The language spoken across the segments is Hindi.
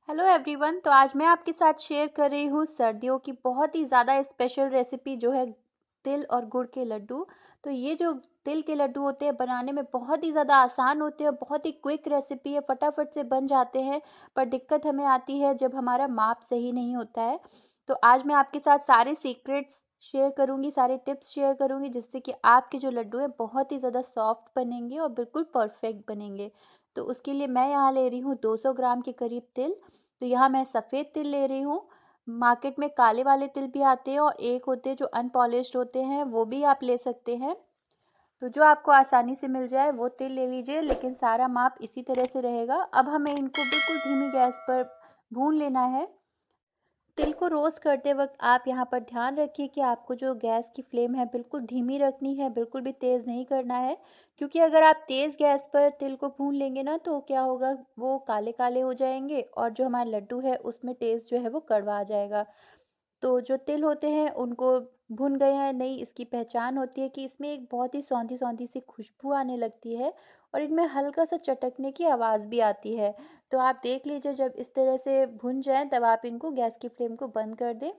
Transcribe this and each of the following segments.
Hello everyone. तो आज मैं आपके साथ शेयर कर रही हूँ सर्दियों की बहुत ही ज़्यादा स्पेशल रेसिपी जो है तिल और गुड़ के लड्डू। तो ये जो तिल के लड्डू होते हैं बनाने में बहुत ही ज़्यादा आसान होते हैं, बहुत ही क्विक रेसिपी है, फटाफट से बन जाते हैं। पर दिक्कत हमें आती है जब हमारा माप सही नहीं होता है। तो आज मैं आपके साथ सारे सीक्रेट्स शेयर करूँगी, सारे टिप्स शेयर करूँगी जिससे कि आपके जो लड्डू हैं बहुत ही ज़्यादा सॉफ्ट बनेंगे और बिल्कुल परफेक्ट बनेंगे। तो उसके लिए मैं यहाँ ले रही हूँ 200 ग्राम के करीब तिल। तो यहाँ मैं सफ़ेद तिल ले रही हूँ। मार्केट में काले वाले तिल भी आते हैं और एक होते हैं जो अनपॉलिश्ड होते हैं, वो भी आप ले सकते हैं। तो जो आपको आसानी से मिल जाए वो तिल ले लीजिए, लेकिन सारा माप इसी तरह से रहेगा। अब हमें इनको बिल्कुल धीमी गैस पर भून लेना है। तिल को रोस्ट करते वक्त आप यहाँ पर ध्यान रखिए कि आपको जो गैस की फ्लेम है बिल्कुल धीमी रखनी है, बिल्कुल भी तेज़ नहीं करना है। क्योंकि अगर आप तेज़ गैस पर तिल को भून लेंगे ना तो क्या होगा, वो काले काले हो जाएंगे और जो हमारा लड्डू है उसमें टेस्ट जो है वो कड़वा आ जाएगा। तो जो तिल होते हैं उनको भुन गए हैं नहीं, इसकी पहचान होती है कि इसमें एक बहुत ही सौंधी-सौंधी सी खुशबू आने लगती है और इनमें हल्का-सा चटकने की आवाज़ भी आती है। तो आप देख लीजिए जब इस तरह से भुन जाएँ तब आप इनको गैस की फ्लेम को बंद कर दें।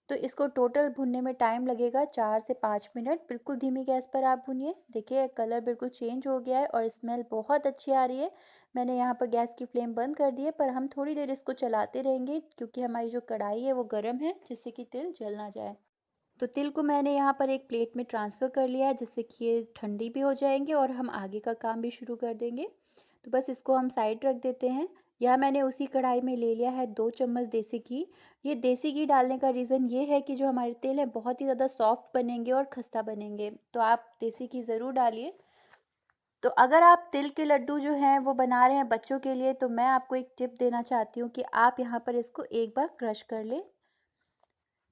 तो इसको टोटल भुनने में टाइम लगेगा 4 से 5 मिनट। बिल्कुल धीमी गैस पर आप भूनिए। देखिए कलर बिल्कुल चेंज हो गया है और स्मेल बहुत अच्छी आ रही है। मैंने यहाँ पर गैस की फ्लेम बंद कर दी है, पर हम थोड़ी देर इसको चलाते रहेंगे क्योंकि हमारी जो कढ़ाई है वो गर्म है, जिससे कि तिल जल ना जाए। तो तिल को मैंने यहाँ पर एक प्लेट में ट्रांसफ़र कर लिया है जिससे कि ये ठंडी भी हो जाएँगे और हम आगे का काम भी शुरू कर देंगे। तो बस इसको हम साइड रख देते हैं। यहाँ मैंने उसी कढ़ाई में ले लिया है 2 चम्मच देसी घी। ये देसी घी डालने का रीज़न ये है कि जो हमारे तिल हैं बहुत ही ज़्यादा सॉफ्ट बनेंगे और खस्ता बनेंगे। तो आप देसी घी ज़रूर डालिए। तो अगर आप तिल के लड्डू जो हैं वो बना रहे हैं बच्चों के लिए, तो मैं आपको एक टिप देना चाहती हूँ कि आप यहाँ पर इसको एक बार क्रश कर लें।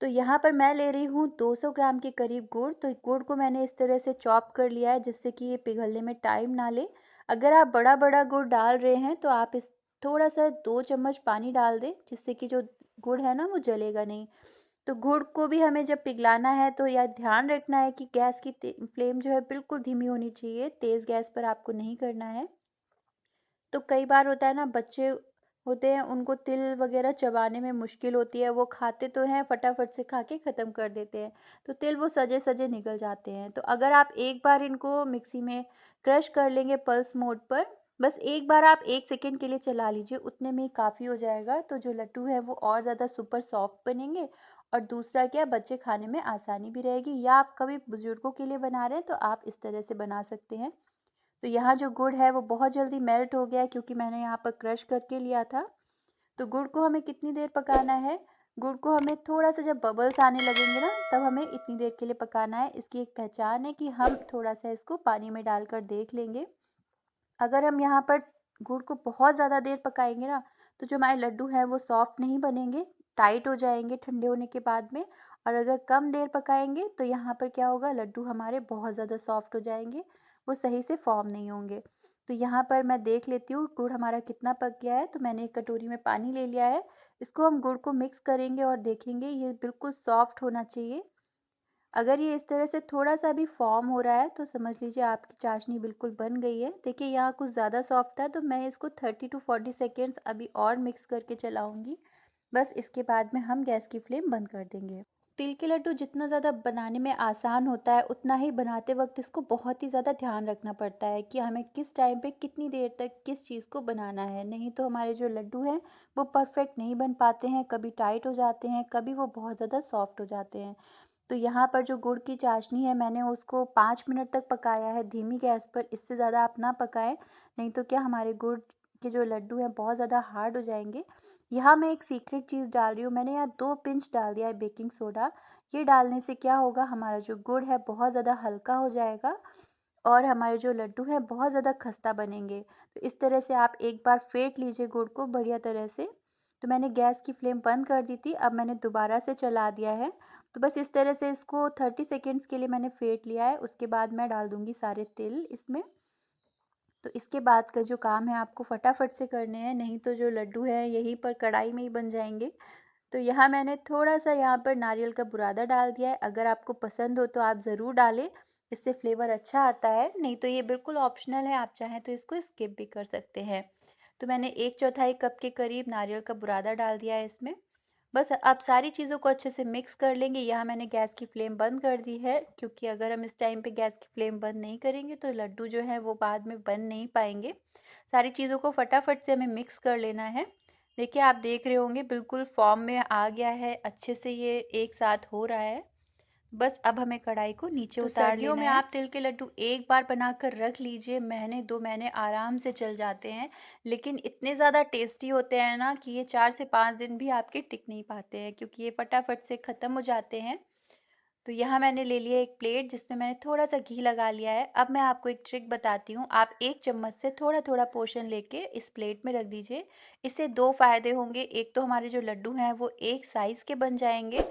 तो यहाँ पर मैं ले रही हूँ 200 ग्राम के करीब गुड़। तो गुड़ को मैंने इस तरह से चॉप कर लिया है जिससे कि ये पिघलने में टाइम ना ले। अगर आप बड़ा-बड़ा गुड़ डाल रहे हैं तो आप इस थोड़ा-सा 2 चम्मच पानी डाल दें जिससे कि जो गुड़ है ना वो जलेगा नहीं। तो गुड़ को भी हमें जब पिघलाना है तो यह ध्यान रखना है कि गैस की फ्लेम जो है बिल्कुल धीमी होनी चाहिए, तेज़ गैस पर आपको नहीं करना है। तो कई बार होता है ना, बच्चे होते हैं उनको तिल वगैरह चबाने में मुश्किल होती है, वो खाते तो हैं फटाफट से खा के ख़त्म कर देते हैं, तो तिल वो सजे-सजे निकल जाते हैं। तो अगर आप एक बार इनको मिक्सी में क्रश कर लेंगे पल्स मोड पर, बस एक बार आप 1 सेकंड के लिए चला लीजिए, उतने में ही काफ़ी हो जाएगा। तो जो लड्डू है वो और ज़्यादा सुपर सॉफ्ट बनेंगे और दूसरा क्या, बच्चे खाने में आसानी भी रहेगी। या आप कभी बुज़ुर्गों के लिए बना रहे हैं तो आप इस तरह से बना सकते हैं। तो यहाँ जो गुड़ है वो बहुत जल्दी मेल्ट हो गया है क्योंकि मैंने यहाँ पर क्रश करके लिया था। तो गुड़ को हमें कितनी देर पकाना है? गुड़ को हमें थोड़ा-सा जब बबल्स आने लगेंगे ना, तब हमें इतनी देर के लिए पकाना है। इसकी एक पहचान है कि हम थोड़ा-सा इसको पानी में डालकर देख लेंगे। अगर हम यहाँ पर गुड़ को बहुत ज़्यादा देर पकाएँगे ना, तो जो हमारे लड्डू हैं वो सॉफ्ट नहीं बनेंगे, टाइट हो जाएँगे ठंडे होने के बाद में। और अगर कम देर पकाएँगे तो यहाँ पर क्या होगा, लड्डू हमारे बहुत ज़्यादा सॉफ्ट हो जाएँगे, वो सही से फॉर्म नहीं होंगे। तो यहाँ पर मैं देख लेती हूँ गुड़ हमारा कितना पक गया है, तो मैंने एक कटोरी में पानी ले लिया है। इसको हम गुड़ को मिक्स करेंगे और देखेंगे ये बिल्कुल सॉफ्ट होना चाहिए। अगर ये इस तरह से थोड़ा-सा भी फ़ॉर्म हो रहा है तो समझ लीजिए आपकी चाशनी बिल्कुल बन गई है। देखिए यहाँ कुछ ज़्यादा सॉफ्ट था तो मैं इसको 30 टू 40 सेकंड्स अभी और मिक्स करके चलाऊँगी। बस इसके बाद में हम गैस की फ्लेम बंद कर देंगे। तिल के लड्डू जितना ज़्यादा बनाने में आसान होता है, उतना ही बनाते वक़्त इसको बहुत ही ज़्यादा ध्यान रखना पड़ता है कि हमें किस टाइम पे कितनी देर तक किस चीज़ को बनाना है। नहीं तो हमारे जो लड्डू हैं वो परफ़ेक्ट नहीं बन पाते हैं, कभी टाइट हो जाते हैं, कभी वो बहुत ज़्यादा सॉफ्ट हो जाते हैं। तो यहाँ पर जो गुड़ की चाशनी है मैंने उसको 5 मिनट तक पकाया है धीमी गैस पर। इससे ज़्यादा आप ना पकाएं, नहीं तो क्या हमारे गुड़ के जो लड्डू हैं बहुत ज़्यादा हार्ड हो जाएंगे। यहाँ मैं एक सीक्रेट चीज़ डाल रही हूँ, मैंने यहाँ 2 पिंच डाल दिया है बेकिंग सोडा। ये डालने से क्या होगा, हमारा जो गुड़ है बहुत ज़्यादा हल्का हो जाएगा और हमारे जो लड्डू हैं बहुत ज़्यादा खस्ता बनेंगे। तो इस तरह से आप एक बार फेंट लीजिए गुड़ को बढ़िया तरह से। तो मैंने गैस की फ्लेम बंद कर दी थी, अब मैंने दोबारा से चला दिया है। तो बस इस तरह से इसको 30 सेकंड्स के लिए मैंने फेंट लिया है। उसके बाद मैं डाल दूँगी सारे तिल इसमें। तो इसके बाद का जो काम है आपको फटाफट से करने हैं, नहीं तो जो लड्डू हैं यहीं पर कढ़ाई में ही बन जाएँगे। तो यहाँ मैंने थोड़ा-सा यहाँ पर नारियल का बुरादा डाल दिया है। अगर आपको पसंद हो तो आप ज़रूर डालें, इससे फ्लेवर अच्छा आता है। नहीं तो ये बिल्कुल ऑप्शनल है, आप चाहें तो इसको स्किप भी कर सकते हैं। तो मैंने 1/4 कप के करीब नारियल का बुरादा डाल दिया है इसमें। बस अब सारी चीज़ों को अच्छे से मिक्स कर लेंगे। यहाँ मैंने गैस की फ्लेम बंद कर दी है, क्योंकि अगर हम इस टाइम पे गैस की फ्लेम बंद नहीं करेंगे तो लड्डू जो है वो बाद में बन नहीं पाएंगे। सारी चीज़ों को फटाफट से हमें मिक्स कर लेना है। देखिए, आप देख रहे होंगे बिल्कुल फॉर्म में आ गया है, अच्छे से ये एक साथ हो रहा है। बस अब हमें कढ़ाई को नीचे तो उतार सर्दियों लेना में है। आप तिल के लड्डू एक बार बनाकर रख लीजिए, महीने 2 महीने आराम से चल जाते हैं। लेकिन इतने ज़्यादा टेस्टी होते हैं ना कि ये 4 से 5 दिन भी आपके टिक नहीं पाते हैं, क्योंकि ये फटाफट से ख़त्म हो जाते हैं। तो यहाँ मैंने ले लिया एक प्लेट जिसमें मैंने थोड़ा-सा घी लगा लिया है। अब मैं आपको एक ट्रिक बताती हूँ। आप 1 चम्मच से थोड़ा-थोड़ा पोर्शन लेके इस प्लेट में रख दीजिए। इससे 2 फ़ायदे होंगे। एक तो हमारे जो लड्डू हैं वो एक साइज़ के बन जाएँगे,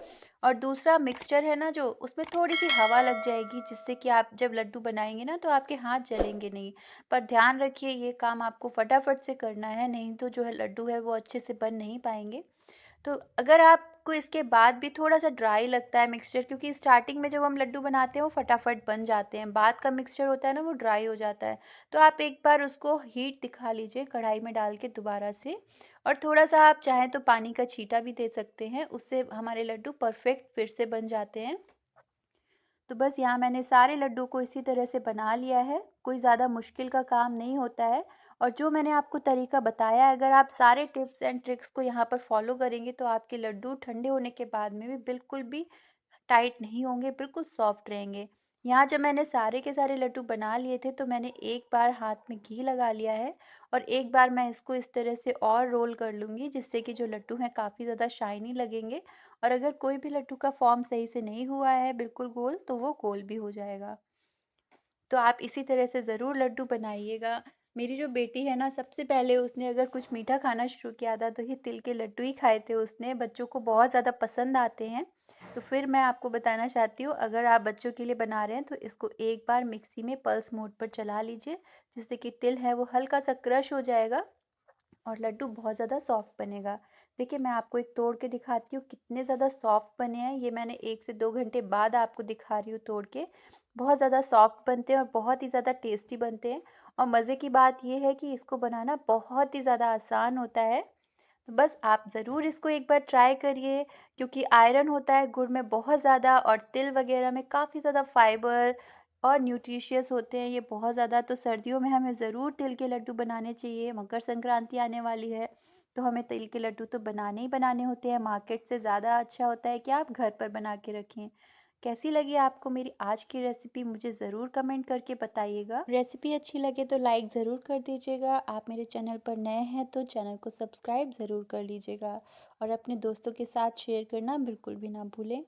और दूसरा मिक्सचर है ना जो, उसमें थोड़ी-सी हवा लग जाएगी, जिससे कि आप जब लड्डू बनाएँगे ना तो आपके हाथ जलेंगे नहीं। पर ध्यान रखिए, ये काम आपको फटाफट से करना है, नहीं तो जो है लड्डू है वो अच्छे से बन नहीं पाएँगे। तो अगर आपको इसके बाद भी थोड़ा-सा ड्राई लगता है मिक्सचर, क्योंकि स्टार्टिंग में जब हम लड्डू बनाते हैं वो फटाफट बन जाते हैं, बाद का मिक्सचर होता है ना वो ड्राई हो जाता है। तो आप एक बार उसको हीट दिखा लीजिए कढ़ाई में डाल के दोबारा से, और थोड़ा-सा आप चाहें तो पानी का छींटा भी दे सकते हैं, उससे हमारे लड्डू परफेक्ट फिर से बन जाते हैं। तो बस यहाँ मैंने सारे लड्डू को इसी तरह से बना लिया है, कोई ज़्यादा मुश्किल का काम नहीं होता है। और जो मैंने आपको तरीका बताया है, अगर आप सारे टिप्स एंड ट्रिक्स को यहाँ पर फॉलो करेंगे तो आपके लड्डू ठंडे होने के बाद में भी बिल्कुल भी टाइट नहीं होंगे, बिल्कुल सॉफ्ट रहेंगे। यहाँ जब मैंने सारे के सारे लड्डू बना लिए थे तो मैंने एक बार हाथ में घी लगा लिया है, और एक बार मैं इसको इस तरह से और रोल कर लूँगी, जिससे कि जो लड्डू हैं काफ़ी ज़्यादा शाइनी लगेंगे। और अगर कोई भी लड्डू का फॉर्म सही से नहीं हुआ है बिल्कुल गोल, तो वो गोल भी हो जाएगा। तो आप इसी तरह से ज़रूर लड्डू बनाइएगा। मेरी जो बेटी है ना, सबसे पहले उसने अगर कुछ मीठा खाना शुरू किया था तो ये तिल के लड्डू ही खाए थे उसने, बच्चों को बहुत ज़्यादा पसंद आते हैं। तो फिर मैं आपको बताना चाहती हूँ, अगर आप बच्चों के लिए बना रहे हैं तो इसको एक बार मिक्सी में पल्स मोड पर चला लीजिए, जिससे कि तिल है वो हल्का-सा क्रश हो जाएगा और लड्डू बहुत ज़्यादा सॉफ्ट बनेगा। देखिए, मैं आपको एक तोड़ के दिखाती हूँ कितने ज़्यादा सॉफ्ट बने हैं। ये मैंने 1 से 2 घंटे बाद आपको दिखा रही हूँ तोड़ के। बहुत ज़्यादा सॉफ्ट बनते हैं और बहुत ही ज़्यादा टेस्टी बनते हैं। और मज़े की बात ये है कि इसको बनाना बहुत ही ज़्यादा आसान होता है। तो बस आप ज़रूर इसको एक बार ट्राई करिए, क्योंकि आयरन होता है गुड़ में बहुत ज़्यादा, और तिल वगैरह में काफ़ी ज़्यादा फाइबर और न्यूट्रिशियस होते हैं ये बहुत ज़्यादा। तो सर्दियों में हमें ज़रूर तिल के लड्डू बनाने चाहिए। मकर संक्रांति आने वाली है, तो हमें तिल के लड्डू तो बनाने ही बनाने होते हैं। मार्केट से ज़्यादा अच्छा होता है कि आप घर पर बना के रखें। कैसी लगी आपको मेरी आज की रेसिपी, मुझे ज़रूर कमेंट करके बताइएगा। रेसिपी अच्छी लगे तो लाइक ज़रूर कर दीजिएगा। आप मेरे चैनल पर नए हैं तो चैनल को सब्सक्राइब ज़रूर कर लीजिएगा, और अपने दोस्तों के साथ शेयर करना बिल्कुल भी ना भूलें।